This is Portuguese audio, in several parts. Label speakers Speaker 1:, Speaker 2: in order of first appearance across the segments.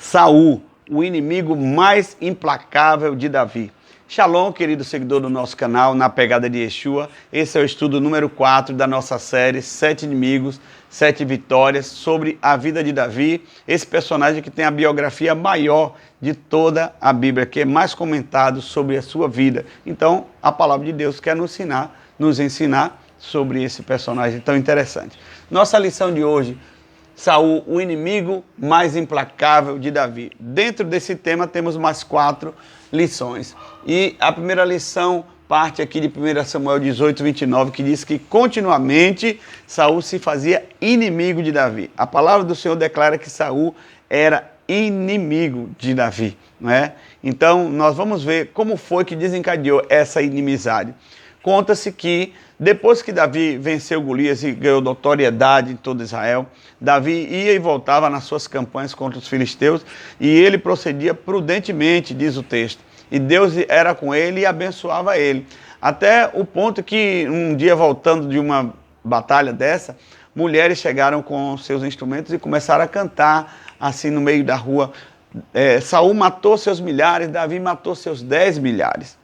Speaker 1: Saul, o inimigo mais implacável de Davi. Shalom, querido seguidor do nosso canal, Na Pegada de Yeshua. Esse é o estudo número 4 da nossa série 7 Inimigos, 7 Vitórias, sobre a vida de Davi. Esse personagem que tem a biografia maior de toda a Bíblia, que é mais comentado sobre a sua vida. Então, a palavra de Deus quer nos ensinar sobre esse personagem tão interessante. Nossa lição de hoje: Saul, o inimigo mais implacável de Davi. Dentro desse tema temos mais 4 lições. E a primeira lição parte aqui de 1 Samuel 18, 29, que diz que continuamente Saul se fazia inimigo de Davi. A palavra do Senhor declara que Saul era inimigo de Davi, não é? Então nós vamos ver como foi que desencadeou essa inimizade. Conta-se que depois que Davi venceu Golias e ganhou notoriedade em todo Israel, Davi ia e voltava nas suas campanhas contra os filisteus e ele procedia prudentemente, diz o texto. E Deus era com ele e abençoava ele. Até o ponto que um dia, voltando de uma batalha dessa, mulheres chegaram com seus instrumentos e começaram a cantar assim no meio da rua. Saul matou seus milhares, Davi matou seus 10 milhares.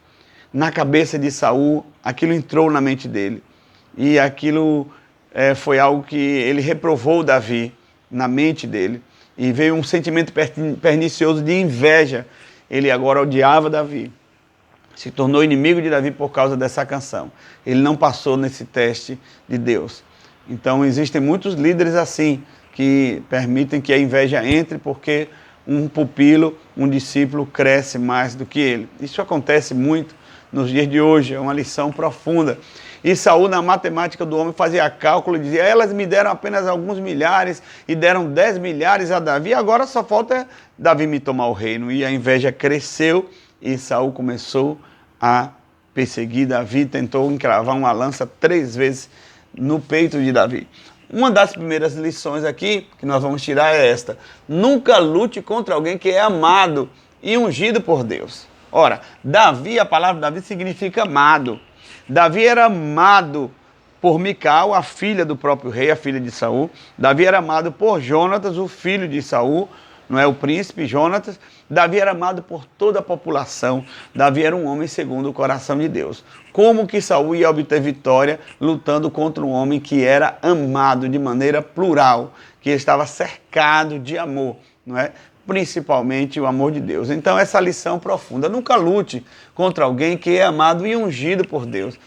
Speaker 1: Na cabeça de Saul, aquilo entrou na mente dele. E aquilo foi algo que ele reprovou Davi na mente dele. E veio um sentimento pernicioso de inveja. Ele agora odiava Davi. Se tornou inimigo de Davi por causa dessa canção. Ele não passou nesse teste de Deus. Então existem muitos líderes assim, que permitem que a inveja entre porque um pupilo, um discípulo cresce mais do que ele. Isso acontece muito nos dias de hoje, é uma lição profunda. E Saul, na matemática do homem, fazia cálculo e dizia: elas me deram apenas alguns milhares e deram 10 milhares a Davi, agora só falta Davi me tomar o reino. E a inveja cresceu e Saul começou a perseguir Davi, tentou encravar uma lança 3 vezes no peito de Davi. Uma das primeiras lições aqui que nós vamos tirar é esta: nunca lute contra alguém que é amado e ungido por Deus. Ora, Davi, a palavra Davi significa amado. Davi era amado por Mical, a filha do próprio rei, a filha de Saul. Davi era amado por Jonatas, o filho de Saul, não é, o príncipe Jonatas. Davi era amado por toda a população. Davi era um homem segundo o coração de Deus. Como que Saul ia obter vitória lutando contra um homem que era amado de maneira plural, que estava cercado de amor, não é? Principalmente o amor de Deus. Então essa lição profunda: nunca lute contra alguém que é amado e ungido por Deus.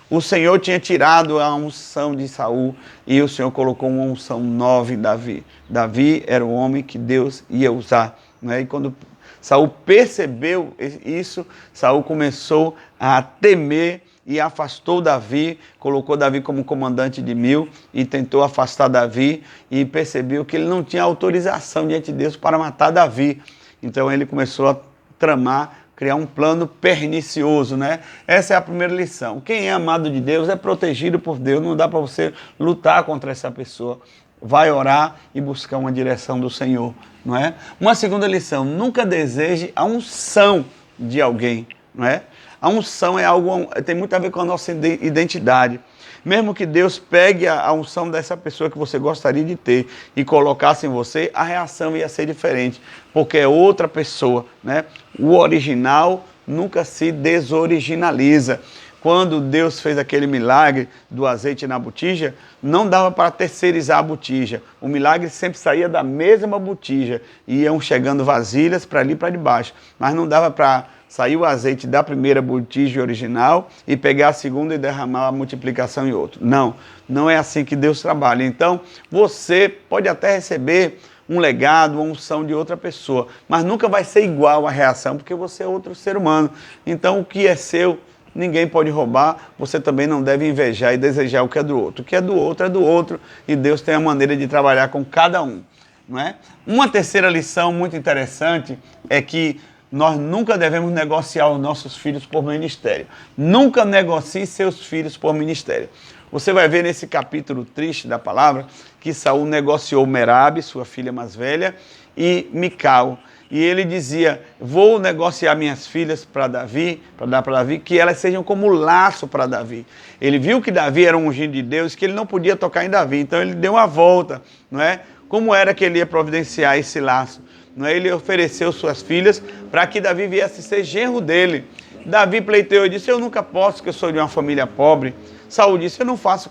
Speaker 1: O Senhor tinha tirado a unção de Saul e o Senhor colocou uma unção nova em Davi. Davi era o homem que Deus ia usar, né? E quando Saul percebeu isso, Saul começou a temer e afastou Davi, colocou Davi como comandante de 1000 e tentou afastar Davi e percebeu que ele não tinha autorização diante de Deus para matar Davi. Então ele começou a tramar, criar um plano pernicioso, né? Essa é a primeira lição. Quem é amado de Deus é protegido por Deus, não dá para você lutar contra essa pessoa. Vai orar e buscar uma direção do Senhor, não é? Uma segunda lição: nunca deseje a unção de alguém, não é? A unção é algo, tem muito a ver com a nossa identidade. Mesmo que Deus pegue a unção dessa pessoa que você gostaria de ter e colocasse em você, a reação ia ser diferente, porque é outra pessoa, né? O original nunca se desoriginaliza. Quando Deus fez aquele milagre do azeite na botija, não dava para terceirizar a botija. O milagre sempre saía da mesma botija. Iam chegando vasilhas para ali e para debaixo. Mas não dava para sair o azeite da primeira botija original e pegar a segunda e derramar a multiplicação em outro. Não, não é assim que Deus trabalha. Então, você pode até receber um legado, uma unção de outra pessoa, mas nunca vai ser igual a reação, porque você é outro ser humano. Então, o que é seu, ninguém pode roubar. Você também não deve invejar e desejar o que é do outro. O que é do outro, e Deus tem a maneira de trabalhar com cada um, não é? Uma terceira lição muito interessante é que nós nunca devemos negociar os nossos filhos por ministério. Nunca negocie seus filhos por ministério. Você vai ver nesse capítulo triste da palavra que Saul negociou Merabe, sua filha mais velha, e Mical. E ele dizia: vou negociar minhas filhas para Davi, para dar para Davi, que elas sejam como laço para Davi. Ele viu que Davi era um ungido de Deus, que ele não podia tocar em Davi. Então ele deu uma volta, não é? Como era que ele ia providenciar esse laço? não é? Ele ofereceu suas filhas para que Davi viesse ser genro dele. Davi pleiteou e disse, eu nunca posso, porque eu sou de uma família pobre. Saul disse, eu não faço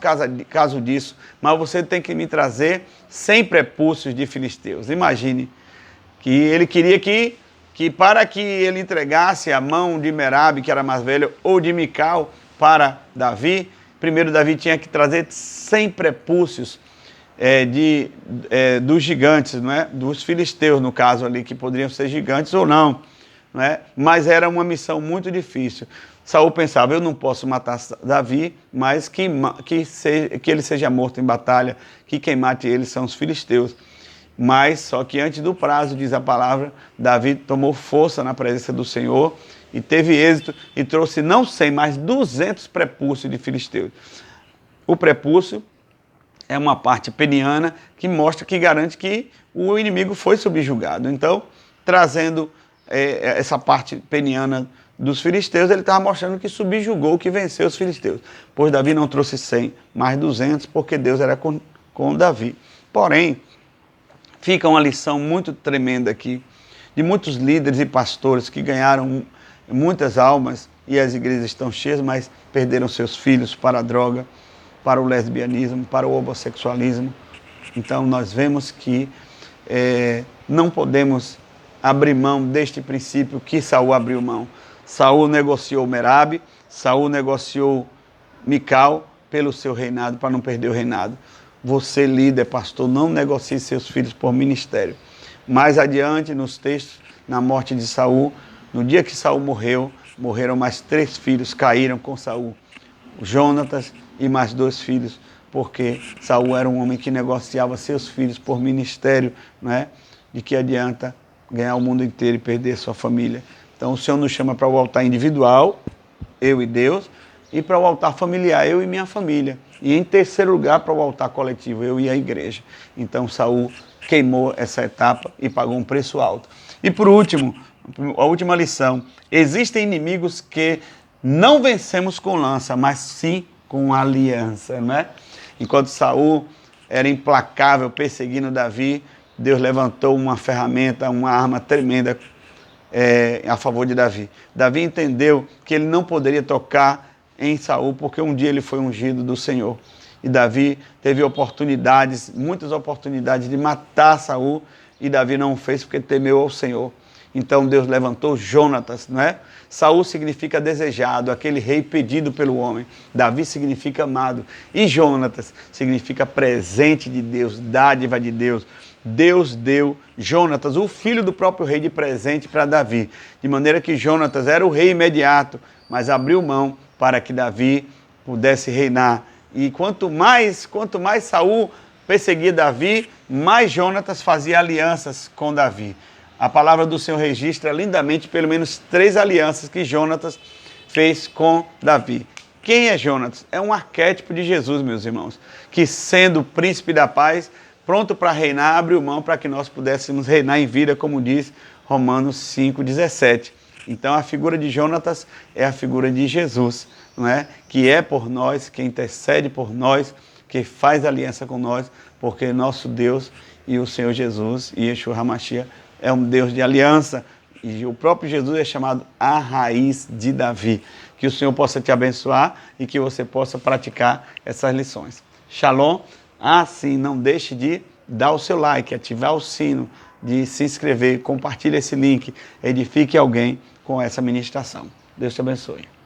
Speaker 1: caso disso, mas você tem que me trazer 100 prepúcios de filisteus. Imagine que ele queria que para que ele entregasse a mão de Merabe, que era mais velho, ou de Mical para Davi, primeiro Davi tinha que trazer 100 prepúcios dos gigantes, não é? Dos filisteus, no caso ali, que poderiam ser gigantes ou não, não é? Mas era uma missão muito difícil. Saul pensava, eu não posso matar Davi, mas que ele seja morto em batalha, que quem mate ele são os filisteus. Mas, só que antes do prazo, diz a palavra, Davi tomou força na presença do Senhor e teve êxito e trouxe não 100, mas 200 prepúcios de filisteus. O prepúcio é uma parte peniana que mostra, que garante que o inimigo foi subjugado. Então, trazendo essa parte peniana dos filisteus, ele estava mostrando que subjugou, que venceu os filisteus. Pois Davi não trouxe 100, mas 200, porque Deus era com Davi. Porém, fica uma lição muito tremenda aqui, de muitos líderes e pastores que ganharam muitas almas, e as igrejas estão cheias, mas perderam seus filhos para a droga, para o lesbianismo, para o homossexualismo. Então nós vemos que não podemos abrir mão deste princípio que Saul abriu mão. Saul negociou Merabe, Saul negociou Mical pelo seu reinado, para não perder o reinado. Você, líder, pastor, não negocie seus filhos por ministério. Mais adiante, nos textos, na morte de Saul, no dia que Saul morreu, morreram mais 3 filhos, caíram com Saul. Jonatas e mais 2 filhos, porque Saul era um homem que negociava seus filhos por ministério, né? De que adianta ganhar o mundo inteiro e perder sua família. Então o Senhor nos chama para o altar individual, eu e Deus, e para o altar familiar, eu e minha família. E em terceiro lugar, para o altar coletivo, eu e a igreja. Então Saul queimou essa etapa e pagou um preço alto. E por último, a última lição, existem inimigos que não vencemos com lança, mas sim com aliança, né? Enquanto Saul era implacável perseguindo Davi, Deus levantou uma ferramenta, uma arma tremenda a favor de Davi. Davi entendeu que ele não poderia tocar em Saul, porque um dia ele foi ungido do Senhor. E Davi teve oportunidades, muitas oportunidades de matar Saul, e Davi não o fez porque temeu ao Senhor. Então Deus levantou Jonatas, não é? Saul significa desejado, aquele rei pedido pelo homem. Davi significa amado. E Jonatas significa presente de Deus, dádiva de Deus. Deus deu Jonatas, o filho do próprio rei, de presente para Davi. De maneira que Jonatas era o rei imediato, mas abriu mão para que Davi pudesse reinar. E quanto mais Saul perseguia Davi, mais Jonatas fazia alianças com Davi. A palavra do Senhor registra lindamente pelo menos 3 alianças que Jonatas fez com Davi. Quem é Jonatas? É um arquétipo de Jesus, meus irmãos, que sendo príncipe da paz, pronto para reinar, abriu mão para que nós pudéssemos reinar em vida, como diz Romanos 5,17. Então a figura de Jonatas é a figura de Jesus, não é? Que é por nós, que intercede por nós, que faz aliança com nós, porque nosso Deus e o Senhor Jesus, e Yeshua HaMashiach, é um Deus de aliança, e o próprio Jesus é chamado a raiz de Davi. Que o Senhor possa te abençoar e que você possa praticar essas lições. Shalom. Sim, não deixe de dar o seu like, ativar o sino, de se inscrever, compartilhe esse link, edifique alguém com essa ministração. Deus te abençoe.